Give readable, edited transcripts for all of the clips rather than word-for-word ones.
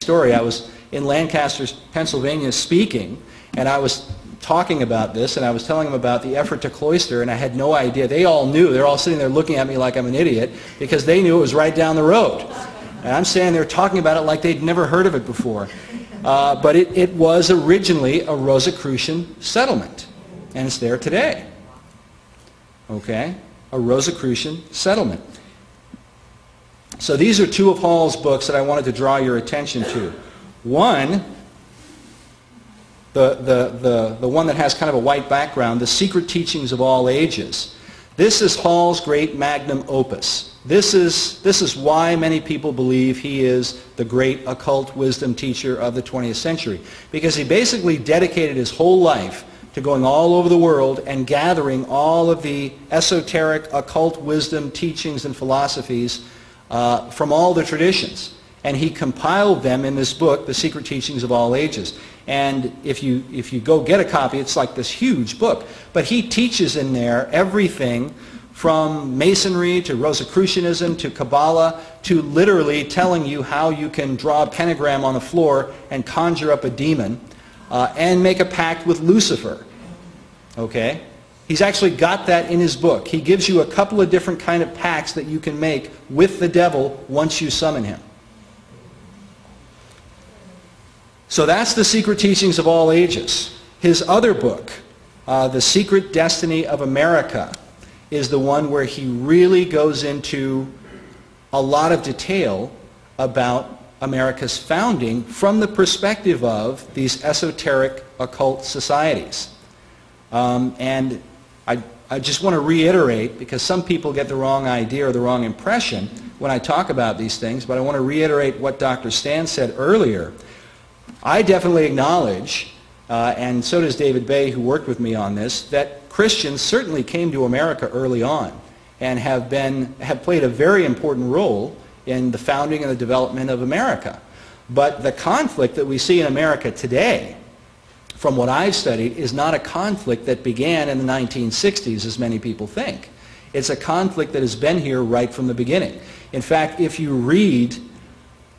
story. I was in Lancaster, Pennsylvania speaking, and I was talking about this, and I was telling them about the effort to cloister, and I had no idea. They all knew. They're all sitting there looking at me like I'm an idiot because they knew it was right down the road. And I'm standing there talking about it like they'd never heard of it before. But it was originally a Rosicrucian settlement, and it's there today. Okay? A Rosicrucian settlement. So these are two of Hall's books that I wanted to draw your attention to. One, the one that has kind of a white background, The Secret Teachings of All Ages. This is Hall's great magnum opus. This is why many people believe he is the great occult wisdom teacher of the 20th century. Because he basically dedicated his whole life to going all over the world and gathering all of the esoteric occult wisdom teachings and philosophies from all the traditions. And he compiled them in this book, The Secret Teachings of All Ages. And if you go get a copy, it's like this huge book. But he teaches in there everything from Masonry to Rosicrucianism to Kabbalah to literally telling you how you can draw a pentagram on the floor and conjure up a demon and make a pact with Lucifer. Okay? He's actually got that in his book. He gives you a couple of different kind of pacts that you can make with the devil once you summon him. So that's The Secret Teachings of All Ages. His other book, The Secret Destiny of America, is the one where he really goes into a lot of detail about America's founding from the perspective of these esoteric occult societies. And I just want to reiterate, because some people get the wrong idea or the wrong impression when I talk about these things, but I want to reiterate what Dr. Stan said earlier. I definitely acknowledge, and so does David Bay, who worked with me on this, that Christians certainly came to America early on and have played a very important role in the founding and the development of America. But the conflict that we see in America today, from what I've studied, is not a conflict that began in the 1960s, as many people think. It's a conflict that has been here right from the beginning. In fact, if you read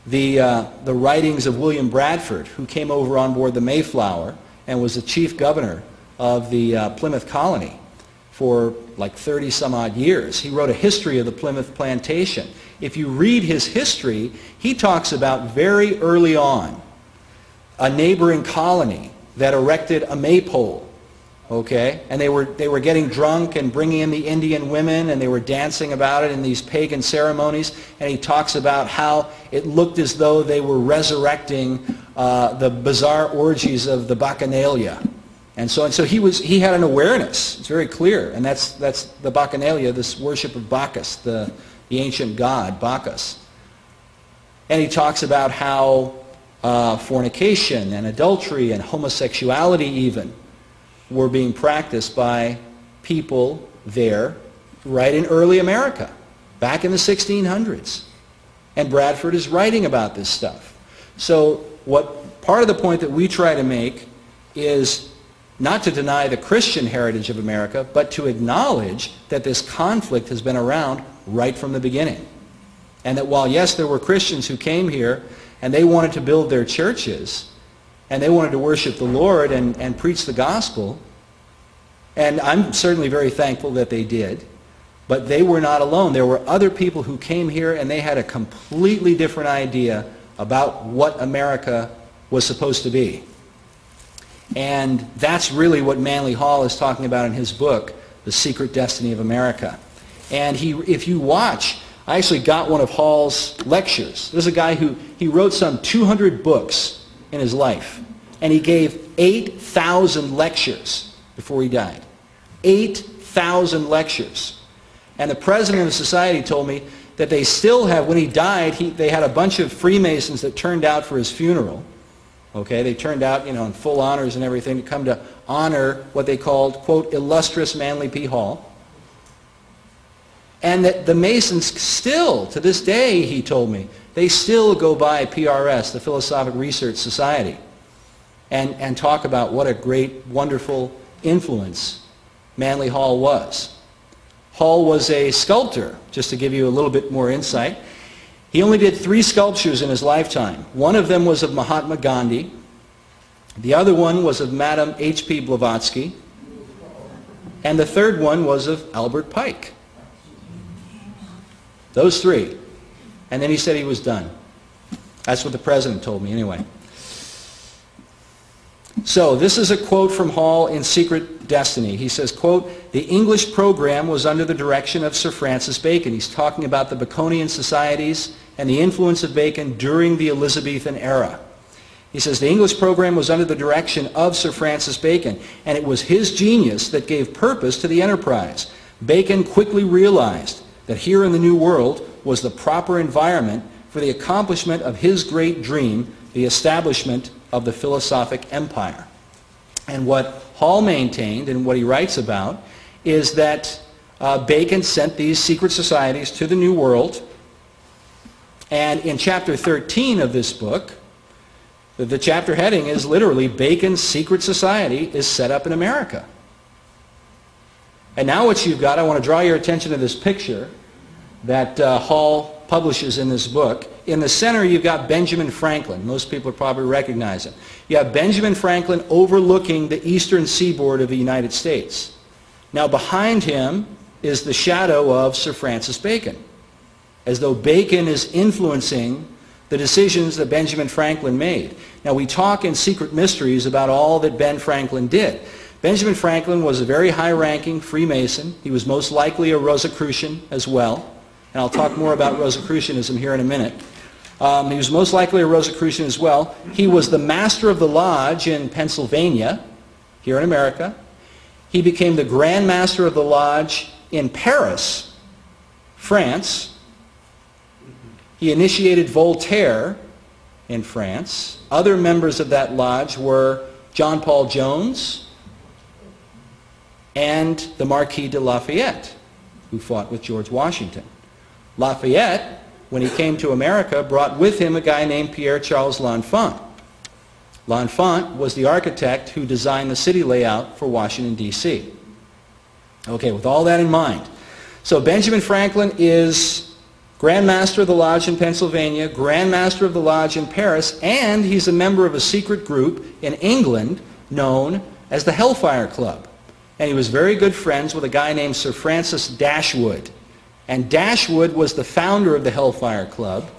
the writings of William Bradford, who came over on board the Mayflower and was the chief governor of the Plymouth colony for like 30 some odd years. He wrote a history of the Plymouth plantation. If you read his history, he talks about very early on a neighboring colony that erected a maypole. Okay? And they were getting drunk and bringing in the Indian women, and they were dancing about it in these pagan ceremonies. And he talks about how it looked as though they were resurrecting the bizarre orgies of the Bacchanalia. And so he had an awareness. It's very clear. And that's the Bacchanalia, this worship of Bacchus, the ancient god Bacchus. And he talks about how fornication and adultery and homosexuality even were being practiced by people there right in early America, back in the 1600s. And Bradford is writing about this stuff. So part of the point that we try to make is not to deny the Christian heritage of America, but to acknowledge that this conflict has been around right from the beginning. And that while, yes, there were Christians who came here and they wanted to build their churches, and they wanted to worship the Lord and preach the gospel. And I'm certainly very thankful that they did. But they were not alone. There were other people who came here and they had a completely different idea about what America was supposed to be. And that's really what Manly Hall is talking about in his book, The Secret Destiny of America. And if you watch, I actually got one of Hall's lectures. This is a guy he wrote some 200 books in his life. And he gave 8,000 lectures before he died. 8,000 lectures. And the president of the society told me that they still have, when he died, they had a bunch of Freemasons that turned out for his funeral. Okay, they turned out, in full honors and everything to come to honor what they called, quote, illustrious Manly P. Hall. And that the Masons still, to this day, he told me, they still go by PRS, the Philosophic Research Society, and talk about what a great, wonderful influence Manly Hall was. Hall was a sculptor, just to give you a little bit more insight. He only did 3 sculptures in his lifetime. One of them was of Mahatma Gandhi. The other one was of Madame H.P. Blavatsky. And the third one was of Albert Pike. Those 3. And then he said he was done. That's what the president told me anyway. So this is a quote from Hall in Secret Destiny. He says, quote, "The English program was under the direction of Sir Francis Bacon." He's talking about the Baconian societies and the influence of Bacon during the Elizabethan era. He says, "The English program was under the direction of Sir Francis Bacon, and it was his genius that gave purpose to the enterprise. Bacon quickly realized that here in the New World was the proper environment for the accomplishment of his great dream, the establishment of the philosophic empire." And what Hall maintained and what he writes about is that Bacon sent these secret societies to the New World. And in chapter 13 of this book, the chapter heading is literally "Bacon's Secret Society is set up in America." And now what you've got, I want to draw your attention to this picture that Hall publishes in this book. In the center you've got Benjamin Franklin. Most people probably recognize him. You have Benjamin Franklin overlooking the eastern seaboard of the United States. Now behind him is the shadow of Sir Francis Bacon, as though Bacon is influencing the decisions that Benjamin Franklin made. Now we talk in Secret Mysteries about all that Ben Franklin did. Benjamin Franklin was a very high-ranking Freemason. He was most likely a Rosicrucian as well. And I'll talk more about Rosicrucianism here in a minute. He was most likely a Rosicrucian as well. He was the master of the lodge in Pennsylvania, here in America. He became the Grand Master of the lodge in Paris, France. He initiated Voltaire in France. Other members of that lodge were John Paul Jones and the Marquis de Lafayette, who fought with George Washington. Lafayette, when he came to America, brought with him a guy named Pierre-Charles L'Enfant. L'Enfant was the architect who designed the city layout for Washington, D.C. Okay, with all that in mind. So Benjamin Franklin is Grand Master of the Lodge in Pennsylvania, Grand Master of the Lodge in Paris, and he's a member of a secret group in England known as the Hellfire Club. And he was very good friends with a guy named Sir Francis Dashwood. And Dashwood was the founder of the Hellfire Club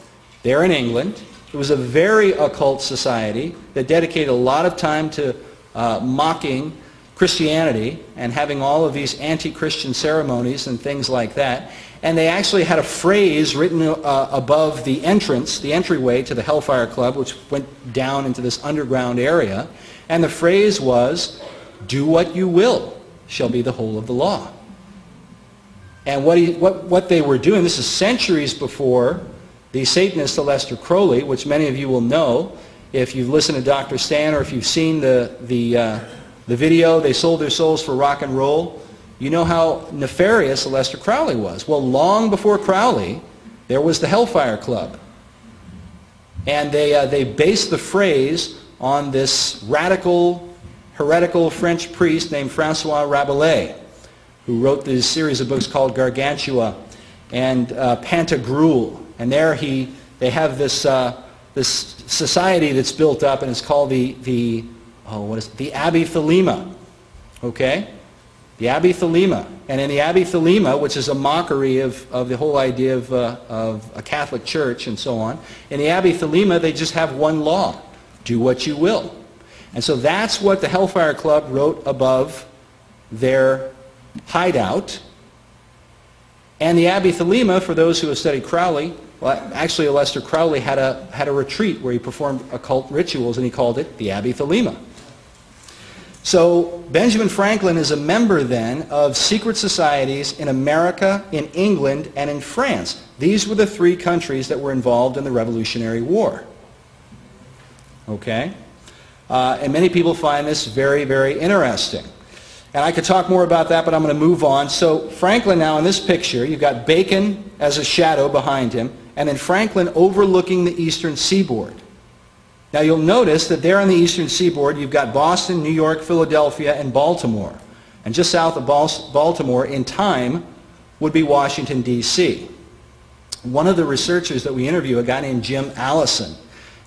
there in England. It was a very occult society that dedicated a lot of time to mocking Christianity and having all of these anti-Christian ceremonies and things like that. And they actually had a phrase written above the entrance, the entryway to the Hellfire Club, which went down into this underground area. And the phrase was, "Do what you will shall be the whole of the law." And what they were doing, this is centuries before the Satanist Aleister Crowley, which many of you will know if you've listened to Dr. Stan or if you've seen the video, "They Sold Their Souls for Rock and Roll." You know how nefarious Aleister Crowley was. Well, long before Crowley, there was the Hellfire Club. And they based the phrase on this radical, heretical French priest named Francois Rabelais, who wrote this series of books called Gargantua and Pantagruel. And there they have this society that's built up, and it's called the Abbey Thelema. Okay? The Abbey Thelema. And in the Abbey Thelema, which is a mockery of the whole idea of a Catholic Church and so on, in the Abbey Thelema they just have one law: do what you will. And so that's what the Hellfire Club wrote above their hideout. And the Abbey Thelema, for those who have studied Crowley, well, actually Aleister Crowley had a retreat where he performed occult rituals, and he called it the Abbey Thelema. So Benjamin Franklin is a member then of secret societies in America, in England, and in France. These were the 3 countries that were involved in the Revolutionary War. Okay? And many people find this very, very interesting. And I could talk more about that, but I'm going to move on. So Franklin now in this picture, you've got Bacon as a shadow behind him, and then Franklin overlooking the eastern seaboard. Now you'll notice that there on the eastern seaboard you've got Boston, New York, Philadelphia, and Baltimore. And just south of Baltimore in time would be Washington, D.C. One of the researchers that we interview, a guy named Jim Allison,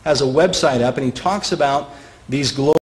has a website up, and he talks about these global